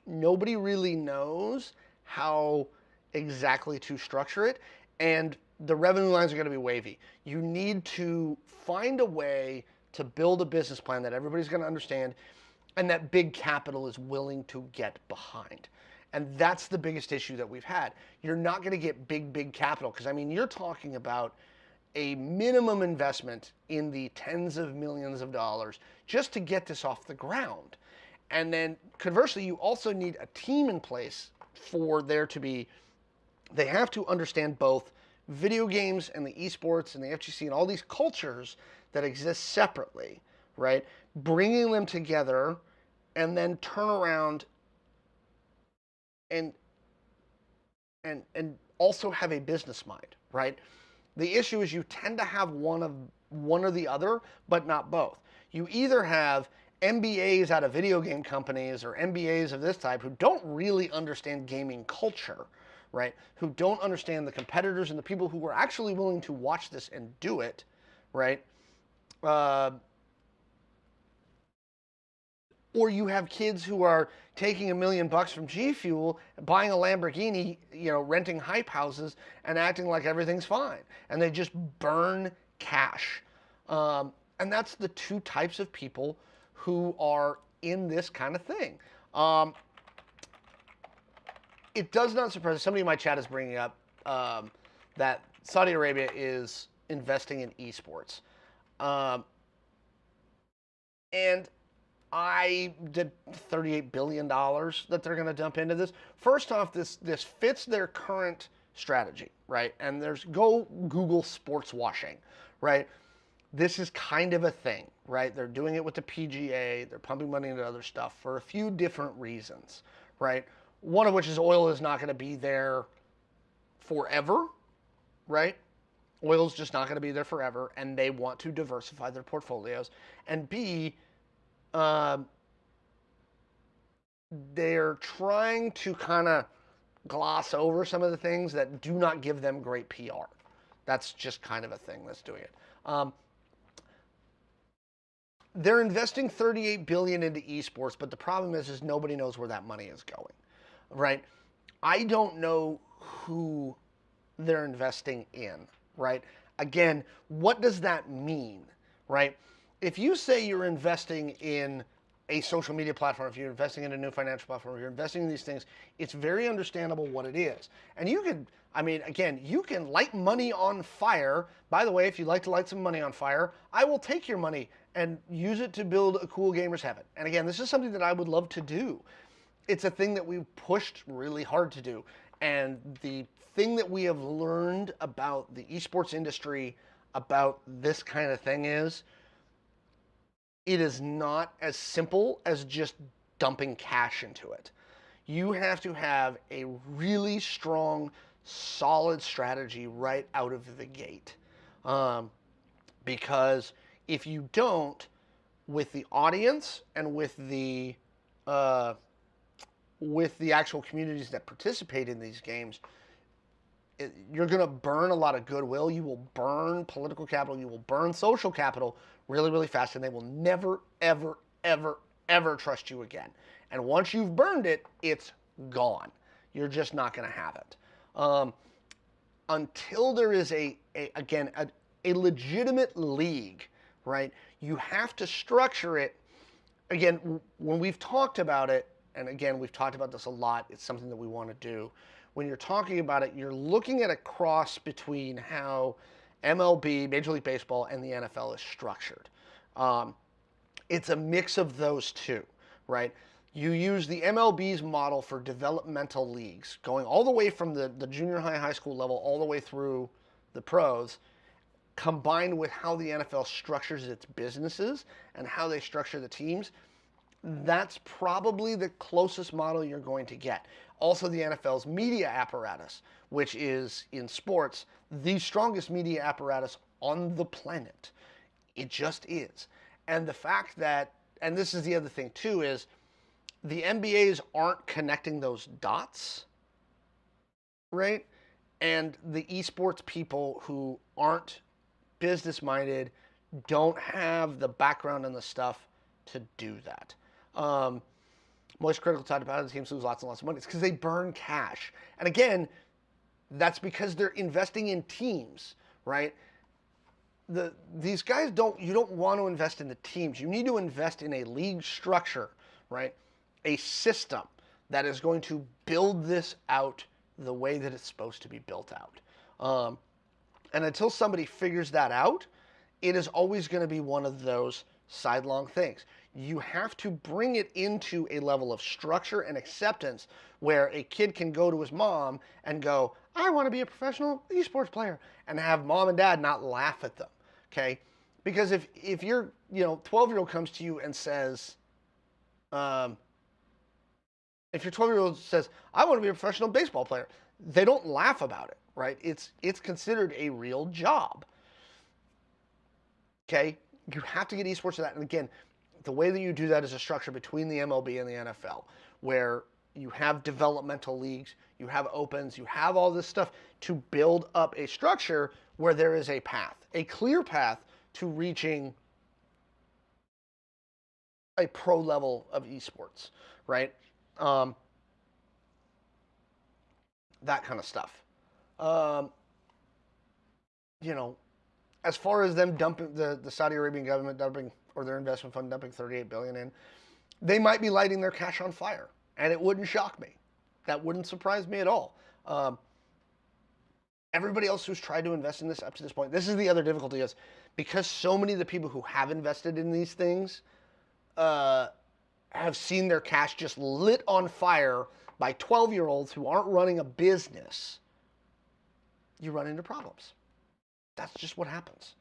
nobody really knows how exactly to structure it, and the revenue lines are going to be wavy. You need to find a way to build a business plan that everybody's going to understand and that big capital is willing to get behind. And that's the biggest issue that we've had. You're not going to get big capital because, I mean, you're talking about a minimum investment in the tens of millions of dollars just to get this off the ground. And then conversely, you also need a team in place for there to be, they have to understand both video games and the esports and the FGC and all these cultures that exist separately, right? Bringing them together and then turn around and also have a business mind, right? The issue is you tend to have one or the other, but not both. You either have MBAs out of video game companies or MBAs of this type who don't really understand gaming culture, right? Who don't understand the competitors and the people who are actually willing to watch this and do it, right? Or you have kids who are taking $1 million from G Fuel, buying a Lamborghini, renting hype houses and acting like everything's fine. And they just burn cash. And that's the two types of people who are in this kind of thing. It does not surprise, somebody in my chat is bringing up that Saudi Arabia is investing in esports. And I did $38 billion that they're going to dump into this. First off, this fits their current strategy, right? And go Google sports washing, right? This is kind of a thing, right? They're doing it with the PGA. They're pumping money into other stuff for a few different reasons, right? One of which is oil is not going to be there forever, right? Oil's just not going to be there forever, and they want to diversify their portfolios. And B, um, they're trying to kind of gloss over some of the things that do not give them great PR. That's just kind of a thing that's doing it. They're investing $38 billion into esports, but the problem is nobody knows where that money is going, right? I don't know who they're investing in, right? Again, what does that mean, right? If you say you're investing in a social media platform, if you're investing in a new financial platform, if you're investing in these things, it's very understandable what it is. And you can, I mean, again, you can light money on fire. By the way, if you'd like to light some money on fire, I will take your money and use it to build a cool Gamers Heaven. And again, this is something that I would love to do. It's a thing that we've pushed really hard to do. And the thing that we have learned about the esports industry, about this kind of thing is, it is not as simple as just dumping cash into it. You have to have a really strong, solid strategy right out of the gate. Because if you don't, with the audience and with the actual communities that participate in these games, you're going to burn a lot of goodwill. You will burn political capital. You will burn social capital really, really fast, and they will never, ever, ever, ever trust you again. And once you've burned it, it's gone. You're just not going to have it. Until there is a legitimate league, right? You have to structure it. Again, when we've talked about it, and again, we've talked about this a lot, it's something that we want to do. When you're talking about it, you're looking at a cross between how MLB, Major League Baseball, and the NFL is structured. It's a mix of those two, right? You use the MLB's model for developmental leagues, going all the way from the junior high school level all the way through the pros, combined with how the NFL structures its businesses and how they structure the teams. That's probably the closest model you're going to get. Also, the NFL's media apparatus, which is, in sports, the strongest media apparatus on the planet. It just is. And the fact that, and this is the other thing too, is the NBAs aren't connecting those dots, right? And the esports people who aren't business-minded don't have the background and the stuff to do that. Most critical talked about it, the teams lose lots and lots of money. It's because they burn cash. And again, that's because they're investing in teams, right? These guys you don't want to invest in the teams. You need to invest in a league structure, right? A system that is going to build this out the way that it's supposed to be built out. And until somebody figures that out, it is always going to be one of those sidelong things. You have to bring it into a level of structure and acceptance where a kid can go to his mom and go, I want to be a professional esports player, and have mom and dad not laugh at them, okay? Because if your 12-year-old comes to you and says, if your 12-year-old says, I want to be a professional baseball player, they don't laugh about it, right? It's considered a real job, okay? You have to get esports to that. And again, the way that you do that is a structure between the MLB and the NFL, where you have developmental leagues, you have opens, you have all this stuff to build up a structure where there is a path, a clear path to reaching a pro level of esports, right? That kind of stuff. As far as them dumping the Saudi Arabian government dumping, or their investment fund dumping $38 billion in, they might be lighting their cash on fire, and it wouldn't shock me. That wouldn't surprise me at all. Everybody else who's tried to invest in this up to this point, this is the other difficulty, is because so many of the people who have invested in these things have seen their cash just lit on fire by 12-year-olds who aren't running a business, you run into problems. That's just what happens.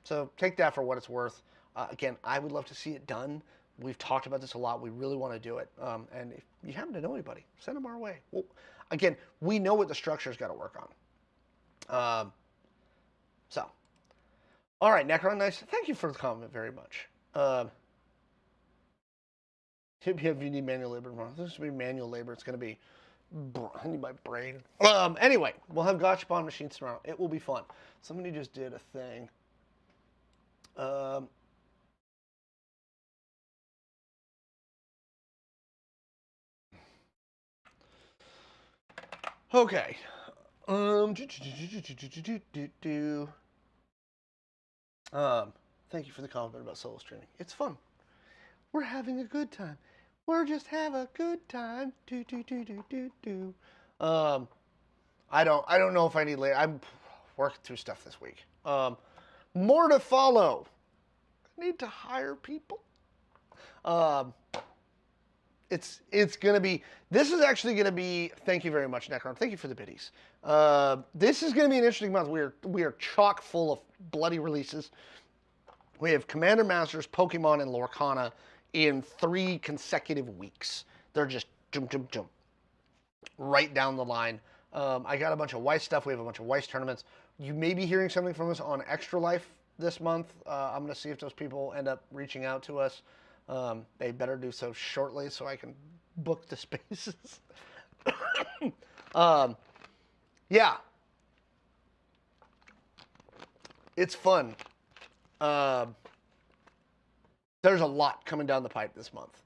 So take that for what it's worth. Again, I would love to see it done. We've talked about this a lot. We really want to do it. And if you happen to know anybody, send them our way. Well, again, we know what the structure's got to work on. So, all right, Necron, nice. Thank you for the comment very much. If you need manual labor tomorrow, this is going to be manual labor. It's going to be, I need my brain. Anyway, we'll have gachapon machines tomorrow. It will be fun. Somebody just did a thing. Okay. Thank you for the comment about solo streaming. It's fun. We're having a good time. We're just have a good time. I don't know if I need later. I'm working through stuff this week. More to follow. I need to hire people. It's gonna be. This is actually gonna be. Thank you very much, Necron. Thank you for the biddies. This is gonna be an interesting month. We are chock full of bloody releases. We have Commander Masters, Pokemon, and Lorcana in 3 consecutive weeks. They're just jump, right down the line. I got a bunch of Weiss stuff. We have a bunch of Weiss tournaments. You may be hearing something from us on Extra Life this month. I'm going to see if those people end up reaching out to us. They better do so shortly so I can book the spaces. Yeah. It's fun. There's a lot coming down the pipe this month.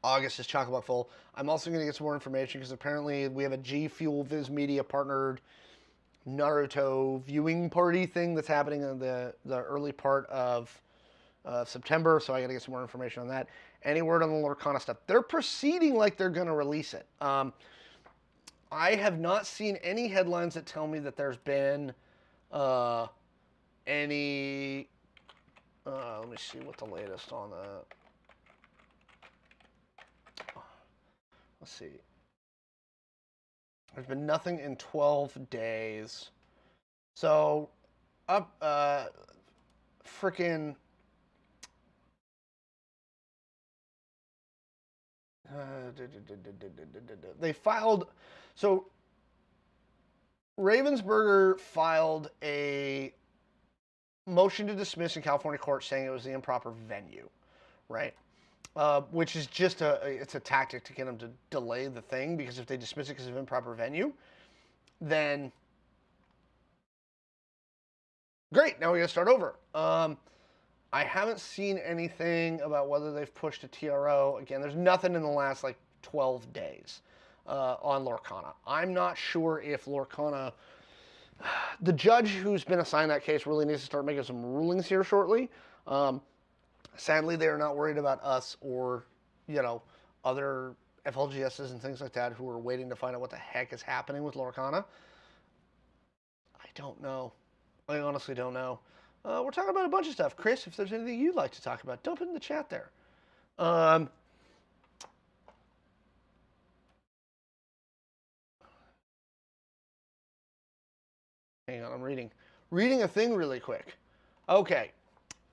August is chock-a-block full. I'm also going to get some more information because apparently we have a G Fuel Viz Media partnered Naruto viewing party thing that's happening in the early part of September, so I got to get some more information on that. Any word on the Lorcana stuff? They're proceeding like they're going to release it. I have not seen any headlines that tell me that there's been any... let me see what the latest on that. Let's see. There's been nothing in 12 days. So, freaking... they filed... So, Ravensburger filed a motion to dismiss in California court saying it was the improper venue, right? Which is just it's a tactic to get them to delay the thing, because if they dismiss it because of improper venue, then great, now we gotta start over. I haven't seen anything about whether they've pushed a TRO. Again, there's nothing in the last 12 days on Lorcana. I'm not sure if Lorcana... The judge who's been assigned that case really needs to start making some rulings here shortly. Sadly, they are not worried about us or, other FLGSs and things like that who are waiting to find out what the heck is happening with Lorcana. I don't know. I honestly don't know. We're talking about a bunch of stuff. Chris, if there's anything you'd like to talk about, dump it in the chat there. Hang on, I'm reading a thing really quick. Okay.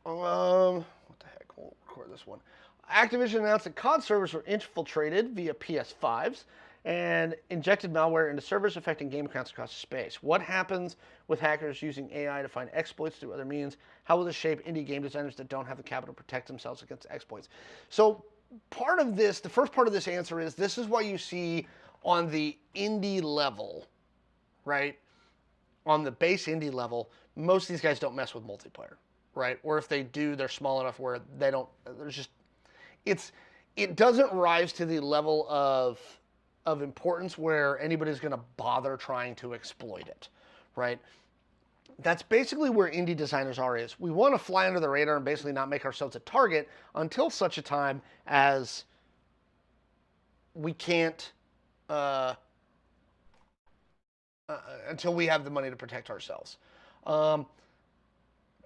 What the heck? We'll record this one. Activision announced that COD servers were infiltrated via PS5s and injected malware into servers affecting game accounts across space. What happens with hackers using AI to find exploits through other means? How will this shape indie game designers that don't have the capital to protect themselves against exploits? So part of this, the first part of this answer is, this is why you see on the indie level, right? On the base indie level, most of these guys don't mess with multiplayer, right? Or if they do, they're small enough where they don't, there's just, it doesn't rise to the level of importance where anybody's going to bother trying to exploit it, right? That's basically where indie designers are, is we want to fly under the radar and basically not make ourselves a target until such a time as we can't, until we have the money to protect ourselves.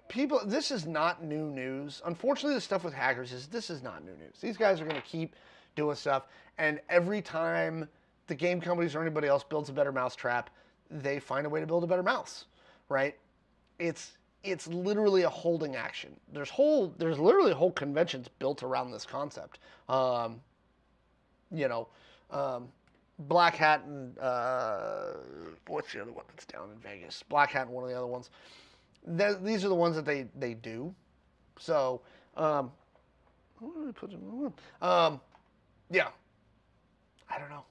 People, this is not new news. Unfortunately, the stuff with hackers this is not new news. These guys are going to keep doing stuff, and every time the game companies or anybody else builds a better mousetrap, they find a way to build a better mouse, right? It's literally a holding action. There's literally whole conventions built around this concept. Black Hat and what's the other one that's down in Vegas? Black Hat and one of the other ones. These are the ones that they do. So, what did I put in the one? Yeah, I don't know.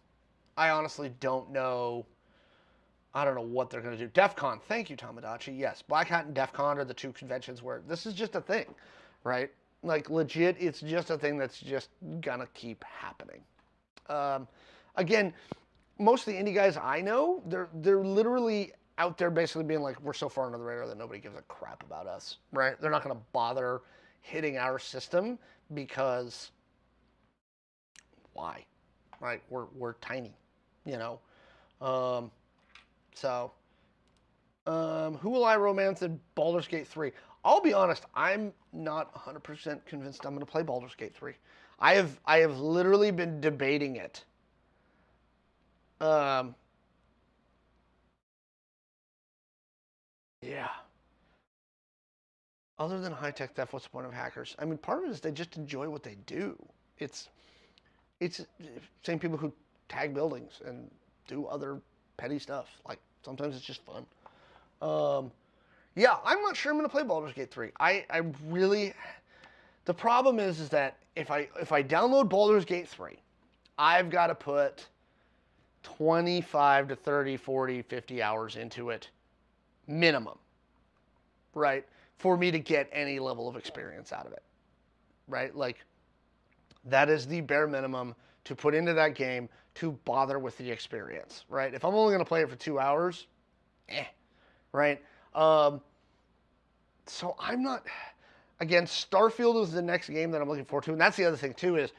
I honestly don't know. I don't know what they're going to do. DEF CON, thank you, Tamadachi. Yes, Black Hat and DEF CON are the two conventions where this is just a thing, right? Like, legit, it's just a thing that's just going to keep happening. Again, most of the indie guys I know, they're literally out there basically being like, we're so far under the radar that nobody gives a crap about us, right? They're not going to bother hitting our system because why? Right? We're tiny, you know. Who will I romance in Baldur's Gate 3? I'll be honest, I'm not 100% convinced I'm going to play Baldur's Gate 3. I have literally been debating it. Yeah. Other than high-tech theft, what's the point of hackers? I mean, part of it is they just enjoy what they do. It's same people who tag buildings and do other petty stuff. Like, sometimes it's just fun. Yeah, I'm not sure I'm going to play Baldur's Gate 3. I really... The problem is that if I download Baldur's Gate 3, I've got to put 25 to 30, 40, 50 hours into it minimum, right? For me to get any level of experience out of it, right? Like, that is the bare minimum to put into that game to bother with the experience, right? If I'm only going to play it for 2 hours, right? So I'm not... Again, Starfield is the next game that I'm looking forward to, and that's the other thing, too, is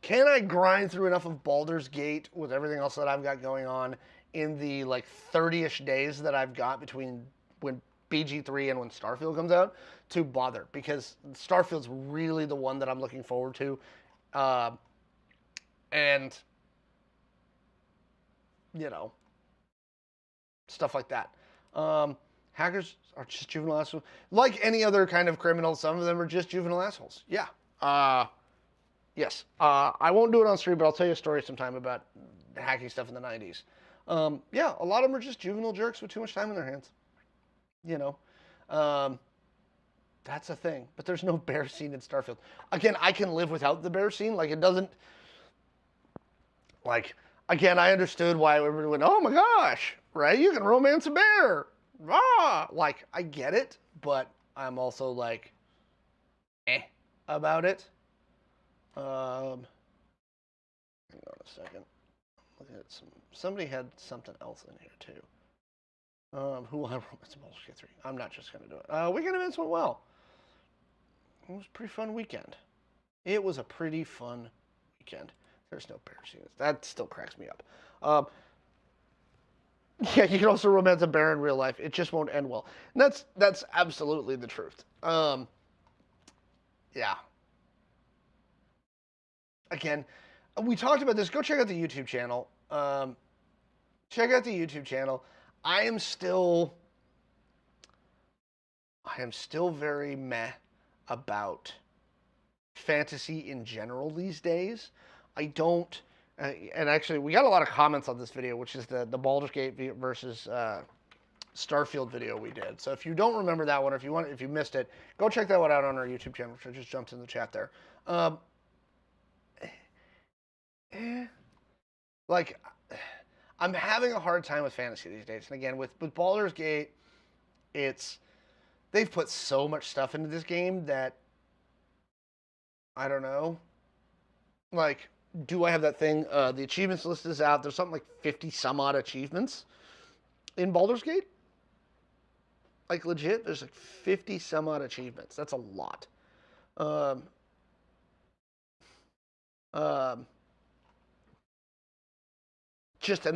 can I grind through enough of Baldur's Gate with everything else that I've got going on in the, like, 30-ish days that I've got between when BG3 and when Starfield comes out to bother? Because Starfield's really the one that I'm looking forward to. And, you know, stuff like that. Hackers are just juvenile assholes. Like any other kind of criminal, some of them are just juvenile assholes. Yeah. Yes. I won't do it on stream, but I'll tell you a story sometime about hacking stuff in the 90s. Yeah, a lot of them are just juvenile jerks with too much time in their hands. You know. That's a thing. But there's no bear scene in Starfield. Again, I can live without the bear scene. Like, it doesn't... Like, again, I understood why everybody went, oh my gosh, right? You can romance a bear. Like, I get it, but I'm also like, about it. Hang on a second. Look at somebody had something else in here too. Who will have romance in Baldur's Gate 3? I'm not just gonna do it. Weekend events went well. It was a pretty fun weekend. It was a pretty fun weekend. There's no bear scenes. That still cracks me up. Yeah, you can also romance a bear in real life. It just won't end well. And that's absolutely the truth. Yeah. Again, we talked about this. Go check out the YouTube channel. Check out the YouTube channel. I am still very meh about fantasy in general these days. I don't... and actually, we got a lot of comments on this video, which is the Baldur's Gate versus Starfield video we did. So if you don't remember that one, or if you missed it, go check that one out on our YouTube channel, which I just jumped in the chat there. Like, I'm having a hard time with fantasy these days. And again, with Baldur's Gate, they've put so much stuff into this game that I don't know. Like, do I have that thing? The achievements list is out. There's something like 50 some odd achievements in Baldur's Gate. Like, legit, there's like 50 some odd achievements. That's a lot. And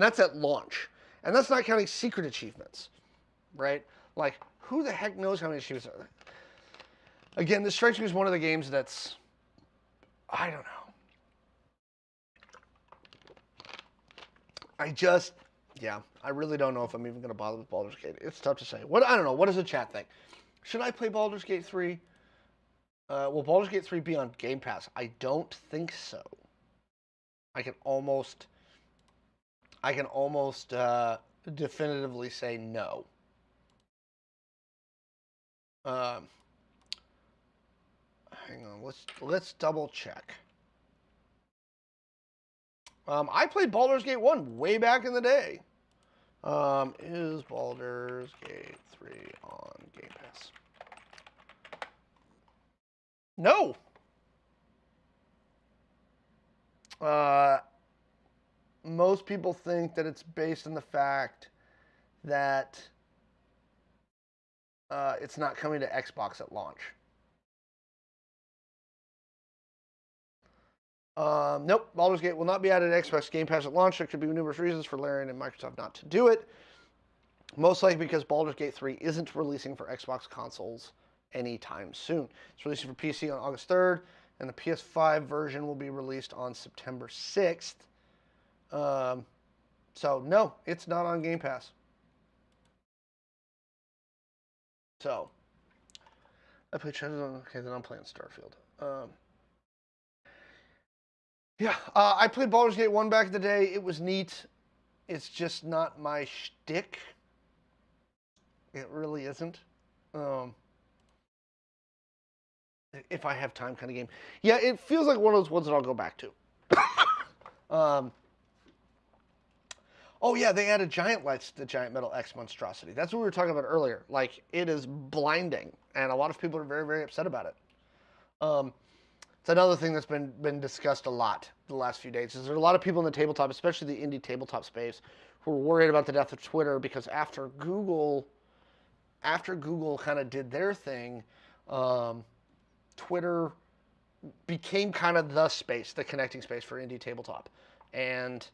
that's at launch. And that's not counting secret achievements, right? Like, who the heck knows how many achievements are there? Again, this strikes me as one of the games that's, I don't know. I really don't know if I'm even going to bother with Baldur's Gate. It's tough to say. I don't know. What does the chat think? Should I play Baldur's Gate 3? Will Baldur's Gate 3 be on Game Pass? I don't think so. I can almost I can almost definitively say no. Um, hang on, let's double check. I played Baldur's Gate 1 way back in the day. Is Baldur's Gate 3 on Game Pass? No. Most people think that it's based on the fact that it's not coming to Xbox at launch. Nope, Baldur's Gate will not be added to Xbox Game Pass at launch. There could be numerous reasons for Larian and Microsoft not to do it. Most likely because Baldur's Gate 3 isn't releasing for Xbox consoles anytime soon. It's releasing for PC on August 3rd, and the PS5 version will be released on September 6th. So, no, it's not on Game Pass. So, I played okay, then I'm playing Starfield. Yeah, I played Baldur's Gate 1 back in the day. It was neat. It's just not my shtick. It really isn't. If I have time kind of game. Yeah, it feels like one of those ones that I'll go back to. Oh, yeah, they added Giant Lights to the Giant Metal X monstrosity. That's what we were talking about earlier. Like, it is blinding, and a lot of people are very, very upset about it. It's another thing that's been discussed a lot the last few days. Is there are a lot of people in the tabletop, especially the indie tabletop space, who are worried about the death of Twitter because after Google kind of did their thing, Twitter became kind of the space, the connecting space for indie tabletop, and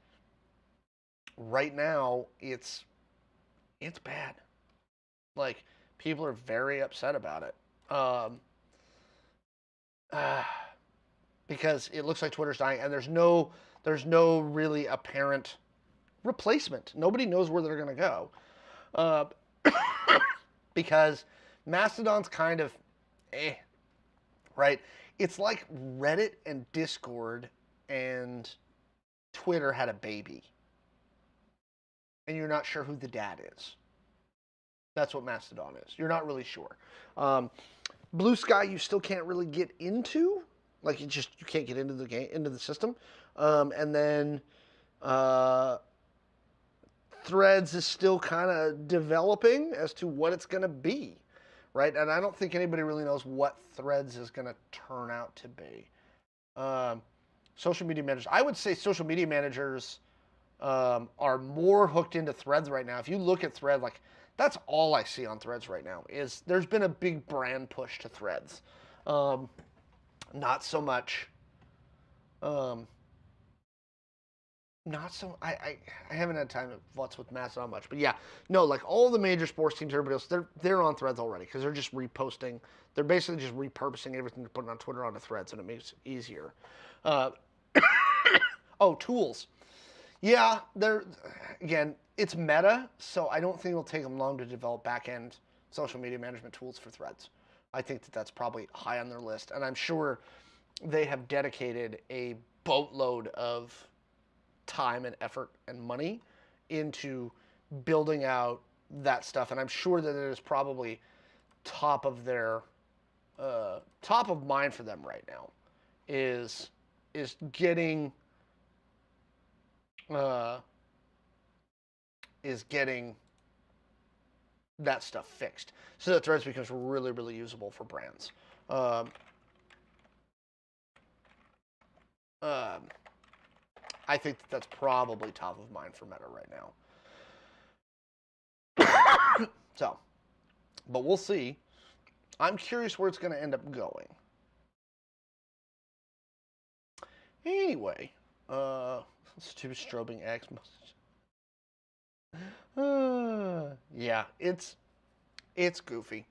right now it's bad. Like, people are very upset about it. Because it looks like Twitter's dying, and there's no really apparent replacement. Nobody knows where they're going to go, because Mastodon's kind of, right? It's like Reddit and Discord and Twitter had a baby, and you're not sure who the dad is. That's what Mastodon is. You're not really sure. Blue Sky, you still can't really get into. Like, you can't get into the game, into the system. And then Threads is still kind of developing as to what it's going to be, right? And I don't think anybody really knows what Threads is going to turn out to be. Social media managers, I would say social media managers are more hooked into Threads right now. If you look at Thread, like, that's all I see on Threads right now. Is there's been a big brand push to Threads. Not so much. Not so. I haven't had time to futz with Mastodon much, but yeah, no, like all the major sports teams, everybody else, they're on Threads already because they're just reposting. They're basically just repurposing everything to put it on Twitter onto Threads, and it makes it easier. Oh, tools. Yeah, they're again. It's meta, so I don't think it'll take them long to develop back-end social media management tools for Threads. I think that that's probably high on their list, and I'm sure they have dedicated a boatload of time and effort and money into building out that stuff, and I'm sure that it is probably top of their top of mind for them right now is getting that stuff fixed so that Threads becomes really, really usable for brands. I think that's probably top of mind for Meta right now. So, but we'll see. I'm curious where it's going to end up going. Anyway, stupid strobing X message. Yeah, it's goofy.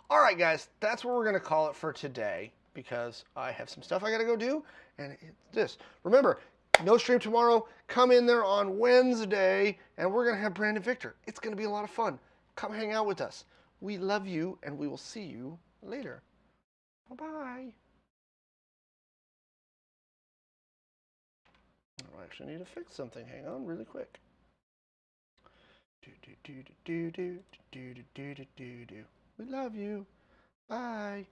All right, guys, that's what we're going to call it for today because I have some stuff I got to go do, and it's this. Remember, no stream tomorrow. Come in there on Wednesday, and we're going to have Brandon Victor. It's going to be a lot of fun. Come hang out with us. We love you, and we will see you later. Bye-bye. I actually need to fix something. Hang on really quick. Do do do do do do do do do do do. We love you. Bye.